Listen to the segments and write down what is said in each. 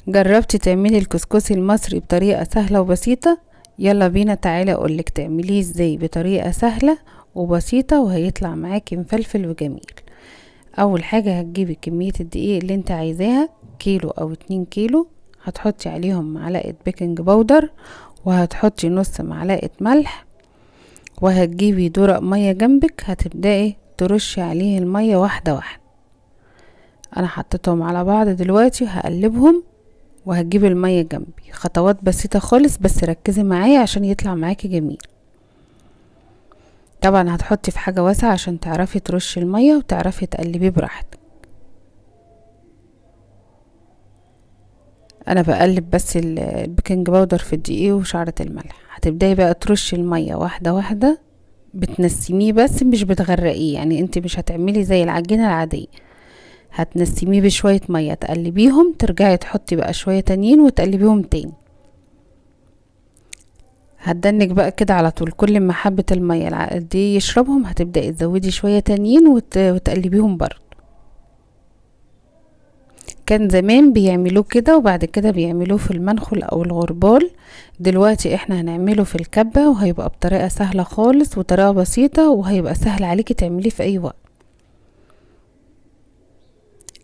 جربتي تعملي الكسكسي المصري بطريقة سهلة وبسيطة؟ يلا بينا، تعالي اقولك تعمليه ازاي بطريقة سهلة وبسيطة وهيطلع معاكي مفلفل وجميل. اول حاجة هتجيبي كمية الدقيق اللي انت عايزاها، كيلو او 2 كيلو. هتحطي عليهم معلقة بيكنج باودر، وهتحطي نص معلقة ملح، وهتجيبي درق مية جنبك، هتبدأي ترشي عليه المية واحدة واحدة. انا حطيتهم على بعض دلوقتي وهقلبهم، وهتجيب المية جنبي. خطوات بسيطة خالص، بس ركزي معايا عشان يطلع معاكي جميل. طبعا هتحطي في حاجة واسعة عشان تعرفي ترشي المية وتعرفي تقلبيه براحتك. انا بقلب بس البيكنج باودر في الدقيق وشعرة الملح. هتبداي بقى ترشي المية واحدة واحدة، بتنسميه بس مش بتغرقيه، يعني انت مش هتعملي زي العجينة العادية. هتنسميه بشوية مية، تقلبيهم، ترجعي تحطي بقى شوية تانيين وتقلبيهم تاني. هتدنك بقى كده على طول، كل ما حبة المية دي يشربهم هتبدأي تزودي شوية تانيين وتقلبيهم برضه. كان زمان بيعملوه كده وبعد كده بيعملوه في المنخل او الغربال. دلوقتي احنا هنعمله في الكبة، وهيبقى بطريقة سهلة خالص وطريقة بسيطة، وهيبقى سهل عليكي تعمليه في اي وقت.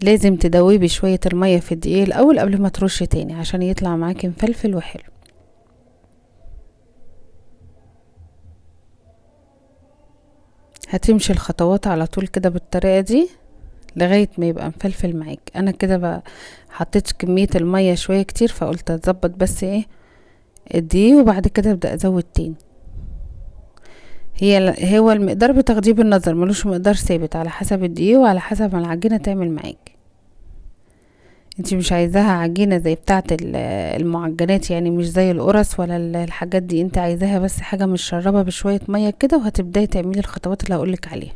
لازم تدوبي شوية المية في الدقيق الاول قبل ما ترشي تاني عشان يطلع معاكي مفلفل وحلو. هتمشي الخطوات على طول كده بالطريقة دي لغاية ما يبقى مفلفل معاك. انا كده بقى حطيت كمية المية شوية كتير، فقلت اظبط بس ايه الدقيق، وبعد كده ابدأ ازود تاني. هو المقدار بتاخديه بالنظر، ملوش مقدار ثابت، على حسب الدقيق وعلى حسب ما العجينة تعمل معاك. انتي مش عايزاها عجينة زي بتاعة المعجنات، يعني مش زي القرص ولا الحاجات دي. انت عايزاها بس حاجة مشربة بشوية مية كده، وهتبداي تعملي الخطوات اللي هقولك عليها.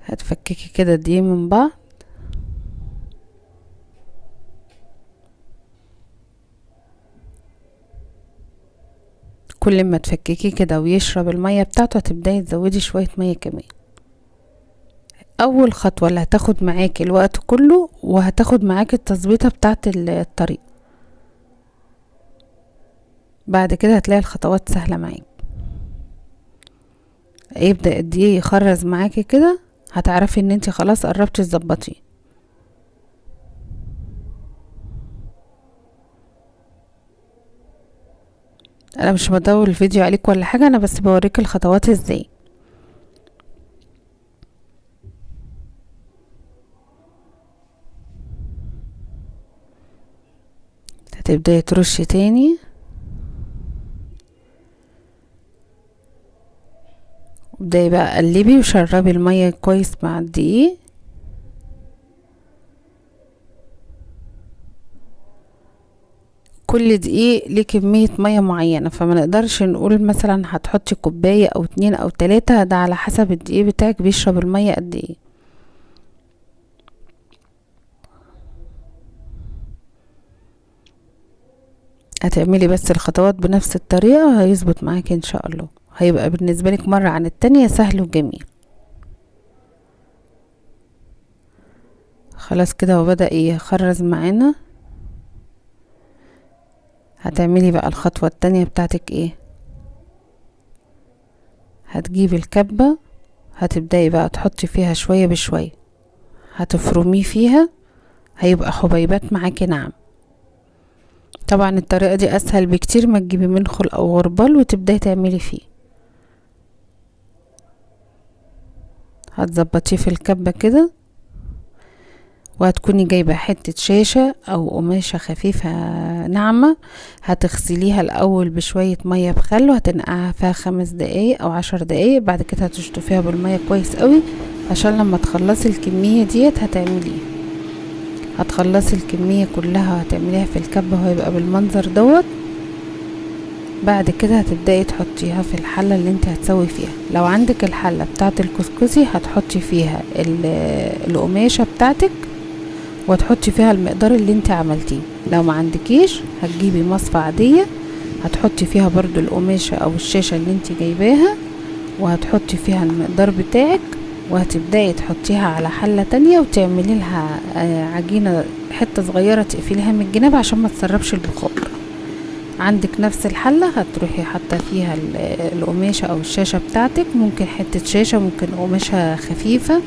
هتفككي كده الدقيق من بعض، كل ما تفككيه كده ويشرب المية بتاعته هتبداي تزودي شوية مية كمان. اول خطوة اللي هتاخد معاكي الوقت كله، وهتاخد معاكي التظبيطة بتاعة الطريق. بعد كده هتلاقي الخطوات سهلة معاك. يبدأ الدقيق يخرز معاكي كده، هتعرفي ان انتي خلاص قربتي تظبطيه. انا مش بدور الفيديو عليك ولا حاجة، انا بس بوريك الخطوات ازاي. هتبداي ترشي تاني، ابداي بقى قلبي وشربي المية كويس مع الدقيق. كل دقيق ليه كمية مية معينة، فما نقدرش نقول مثلا هتحطي كوباية او 2 او 3، ده على حسب الدقيق بتاعك بيشرب المية قد ايه. هتعملي بس الخطوات بنفس الطريقة وهيظبط معاكي ان شاء الله. هيبقى بالنسبة لك مرة عن التانية سهل وجميل. خلاص كده هو بدأ يخرز معانا. هتعملي بقى الخطوة التانية بتاعتك ايه؟ هتجيبي الكبة، هتبدأي بقى تحطي فيها شوية بشوية، هتفرميه فيها، هيبقى حبيبات معاكي ناعم. طبعا الطريقة دي اسهل بكتير ما تجيبي منخل او غربال وتبدأي تعملي فيه. هتظبطيه في الكبة كده، وهتكوني جايبة حتة شاشة او قماشة خفيفة ناعمة، هتغسليها الاول بشوية مية بخل، وهتنقعها فيها 5 دقايق او 10 دقايق. بعد كده هتشطفيها بالمية كويس قوي عشان لما تخلصي الكمية ديت هتخلصي الكمية كلها هتعمليها في الكبة، وهيبقى بالمنظر دوت. بعد كده هتبدأي تحطيها في الحلة اللي انت هتسوي فيها. لو عندك الحلة بتاعة الكسكسي هتحطي فيها القماشة بتاعتك، وتحطي فيها المقدار اللي انت عملتيه. لو ما عندكيش هتجيبي مصفى عادية، هتحطي فيها برضو القماشة او الشاشة اللي انت جايباها، وهتحطي فيها المقدار بتاعك، وهتبدأي تحطيها على حلة تانية وتعملي لها عجينة حتة صغيرة تقفليها من الجناب عشان ما تسربش البخار. عندك نفس الحلة هتروحي حاطة فيها القماشة او الشاشة بتاعتك، ممكن حتة شاشة، ممكن قماشة خفيفة،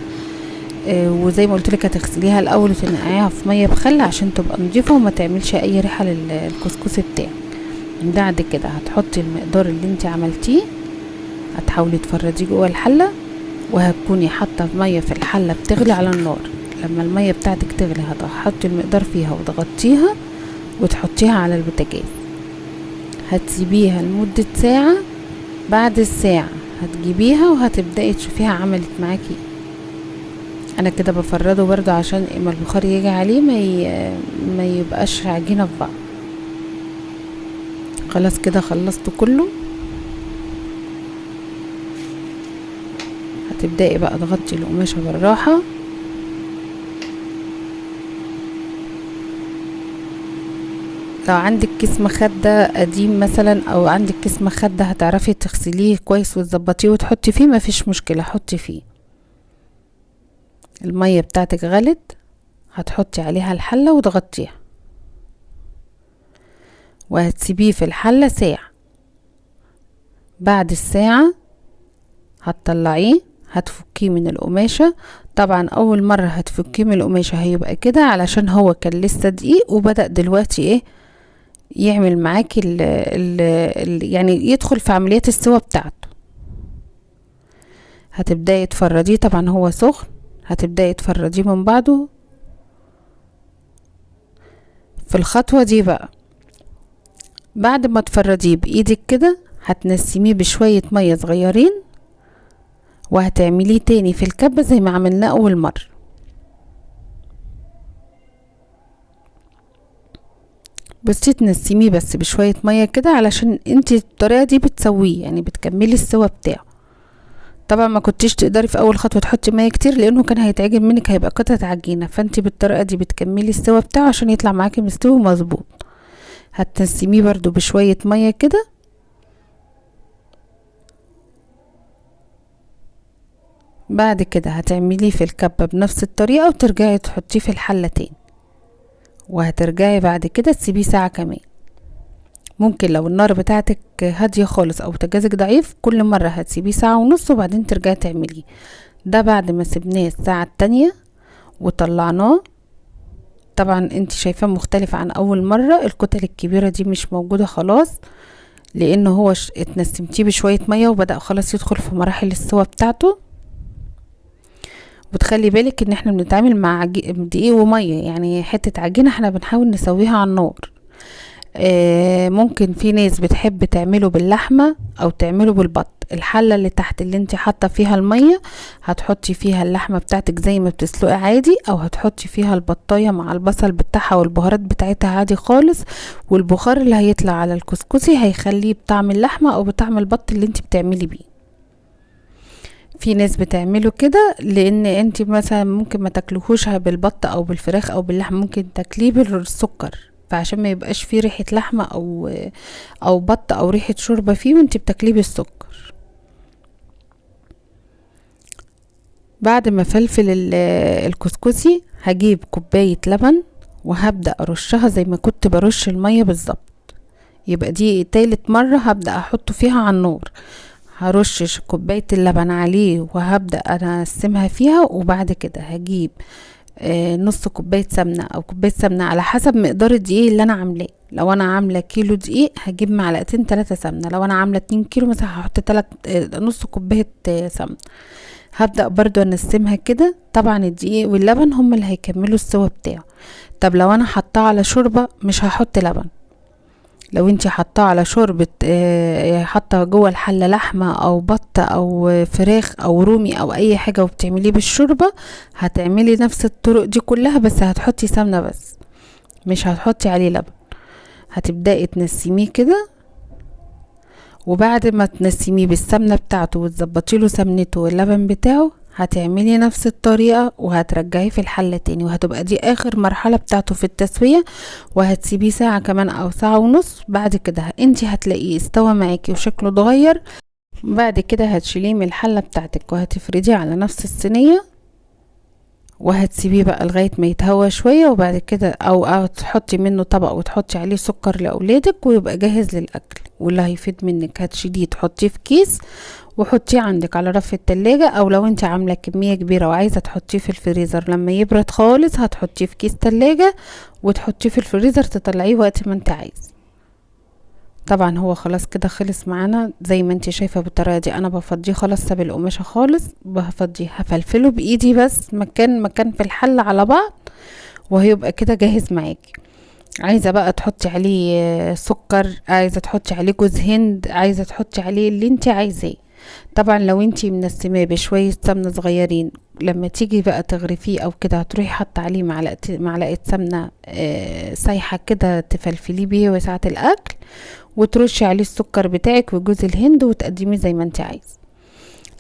وزي ما قلت لك هتغسليها الاول وتنقعيها في ميه بخل عشان تبقى نضيفه وما تعملش اي ريحه للكسكسي بتاعك. بعد كده هتحطي المقدار اللي انت عملتيه، هتحاولي تفرديه جوه الحله، وهتكوني حاطه ميه في الحله بتغلي على النار. لما الميه بتاعتك تغلي هتحطي المقدار فيها وتغطيها وتحطيها على البوتاجاز، هتسيبيها لمده ساعه. بعد الساعه هتجيبيها وهتبداي تشوفيها عملت معاكي. انا كده بفرده برضو عشان اما البخار يجي عليه ما يبقاش عجينه في بعض. خلاص كده خلصت كله. هتبداي بقى تغطي القماشه بالراحه، لو عندك كيس مخده قديم مثلا او عندك كيس مخده هتعرفي تغسليه كويس وتظبطيه وتحطي فيه، مفيش مشكله، حطي فيه. المية بتاعتك غلت، هتحطي عليها الحلة وتغطيها وهتسيبيه في الحلة ساعة. بعد الساعة هتطلعيه، هتفكيه من القماشة. طبعا اول مرة هتفكيه من القماشة هيبقى كده علشان هو كان لسه دقيق وبدأ دلوقتي ايه يعمل معاكي يعني يدخل في عمليات السوا بتاعته. هتبدأي تفرديه، طبعا هو سخن، هتبدأي تفرديه من بعضه. في الخطوة دي بقى بعد ما تفرديه بايدك كده هتنسميه بشوية مية صغيرين وهتعمليه تاني في الكبة زي ما عملناه اول مرة. بصي تنسميه بس بشوية مية كده علشان انتي الطريقة دي بتسويه، يعني بتكملي السوا بتاعه. طبعا ما كنتيش تقدري في اول خطوة تحطي مية كتير لانه كان هيتعجن منك، هيبقى قطعة عجينة، فانتي بالطريقة دي بتكملي السوا بتاعه عشان يطلع معاكي مستوي مظبوط. هتنسميه برضو بشوية مية كده. بعد كده هتعمليه في الكبة بنفس الطريقة وترجعي تحطيه في الحلة تاني، وهترجعي بعد كده تسيبيه ساعة كمان. ممكن لو النار بتاعتك هادية خالص او بوتاجازك ضعيف كل مرة هتسيبيه ساعة ونص وبعدين ترجعي تعمليه. ده بعد ما سيبناه الساعة التانية وطلعناه. طبعا انت شايفاه مختلف عن اول مرة، الكتل الكبيرة دي مش موجودة خلاص لانه هو اتنسمتيه بشوية مية وبدأ خلاص يدخل في مراحل السوا بتاعته. وتخلي بالك ان احنا بنتعامل مع دقيق ومية، يعني حتة عجينة احنا بنحاول نسويها على النار. ممكن في ناس بتحب تعمله باللحمة او تعمله بالبط. الحلة اللي تحت اللي انت حاطة فيها المية هتحطي فيها اللحمة بتاعتك زي ما بتسلقي عادي، او هتحطي فيها البطاية مع البصل بتاعها والبهارات بتاعتها عادي خالص، والبخار اللي هيطلع على الكسكسي هيخليه بطعم اللحمة او بطعم البط اللي انت بتعملي بيه. في ناس بتعمله كده لان انت مثلا ممكن ما تاكلوهوش بالبط او بالفراخ او باللحم، ممكن تاكليه بالسكر، فعشان ما يبقاش فيه ريحة لحمة او بط او ريحة شوربة فيه وانت بتاكليه بالسكر. بعد ما فلفل الكسكسي هجيب كوباية لبن وهبدأ ارشها زي ما كنت برش المية بالظبط. يبقى دي تالت مرة هبدأ احطه فيها على النار. هرش كوباية اللبن عليه وهبدأ انا اقسمها فيها، وبعد كده هجيب نص كوباية سمنة او كوباية سمنة على حسب مقدار الدقيق اللي انا عاملاه. لو انا عاملة كيلو دقيق هجيب معلقتين 3 سمنة، لو انا عاملة 2 كيلو مثلا هحط نص كوباية سمنة. هبدأ برضو انسمها كده. طبعا الدقيق واللبن هم اللي هيكملوا السوا بتاعه. طب لو انا حطاه على شوربة مش هحط لبن. لو انتي حطاه على شوربة حاطه جوه الحلة لحمة او بط او فراخ او رومي او اي حاجة وبتعمليه بالشوربة، هتعملي نفس الطرق دي كلها بس هتحطي سمنة بس، مش هتحطي عليه لبن. هتبدأي تنسميه كده، وبعد ما تنسميه بالسمنة بتاعته وتظبطي له سمنته واللبن بتاعه هتعملي نفس الطريقة وهترجعيه في الحلة تاني، وهتبقى دي اخر مرحلة بتاعته في التسوية، وهتسيبيه ساعة كمان او ساعة ونص. بعد كده انتي هتلاقيه استوى معاكي وشكله اتغير بعد كده هتشيليه من الحلة بتاعتك وهتفرديه على نفس الصينية، وهتسيبيه بقى لغاية ما يتهوى شوية، وبعد كده او تحطي منه طبق وتحطي عليه سكر لأولادك ويبقى جاهز للأكل. واللي هيفيد منك هتشيليه تحطيه في كيس وحطيه عندك على رف التلاجة، او لو انت عاملة كمية كبيرة وعايزة تحطيه في الفريزر لما يبرد خالص هتحطيه في كيس تلاجة وتحطيه في الفريزر تطلعيه وقت ما انت عايز. طبعا هو خلاص كده خلص معانا زي ما انت شايفة بالطريقة دي. انا بفضيه خلاص، ساب القماشة خالص، بفضيه هفلفله بايدي بس مكان في الحل على بعض، وهيبقى كده جاهز معاكي. عايزة بقى تحطي عليه سكر، عايزة تحطي عليه جوز هند، عايزة تحطي عليه اللي انت عايزاه. طبعا لو انتي منسماه بشوية سمنة صغيرين، لما تيجي بقى تغرفيه او كده هتروحي حط عليه معلقة سمنة سايحة كده تفلفليه بيه ساعة الاكل، وترشي عليه السكر بتاعك وجوز الهند وتقدميه زي ما انت عايز.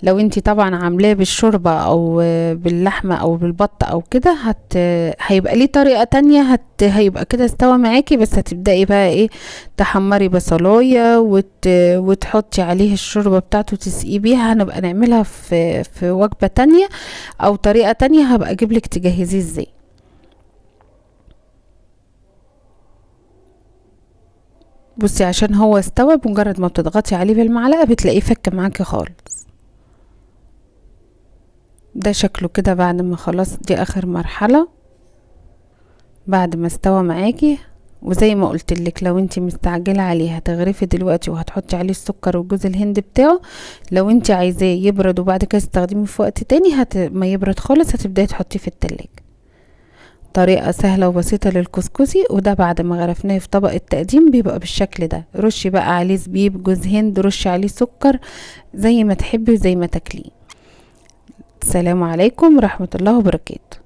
لو انتي طبعا عاملاه بالشوربة او باللحمة او بالبط او كده هيبقى ليه طريقة تانية، هيبقى كده استوى معاكي. بس هتبدأي بقى ايه، تحمري بصلاية وتحطي عليه الشوربة بتاعته تسقيه بيها. هنبقى نعملها في وجبة تانية او طريقة تانية، هبقى اجيبلك تجهزيه ازاي. بصي عشان هو استوى، بمجرد ما بتضغطي عليه بالمعلقة بتلاقيه فك معاكي خالص. ده شكله كده بعد ما خلاص، دي اخر مرحلة بعد ما استوى معاكي. وزي ما قلت لك لو انت مستعجله عليه هتغرفي دلوقتي وهتحطي عليه السكر وجوز الهند بتاعه. لو انت عايزاه يبرد وبعد كده تستخدميه في وقت تاني ما يبرد خالص هتبداي تحطيه في التلاجة. طريقه سهله وبسيطه للكسكسي. وده بعد ما غرفناه في طبق التقديم بيبقى بالشكل ده. رشي بقى عليه زبيب، جوز هند، رشي عليه سكر زي ما تحبي وزي ما تاكليه. السلام عليكم ورحمه الله وبركاته.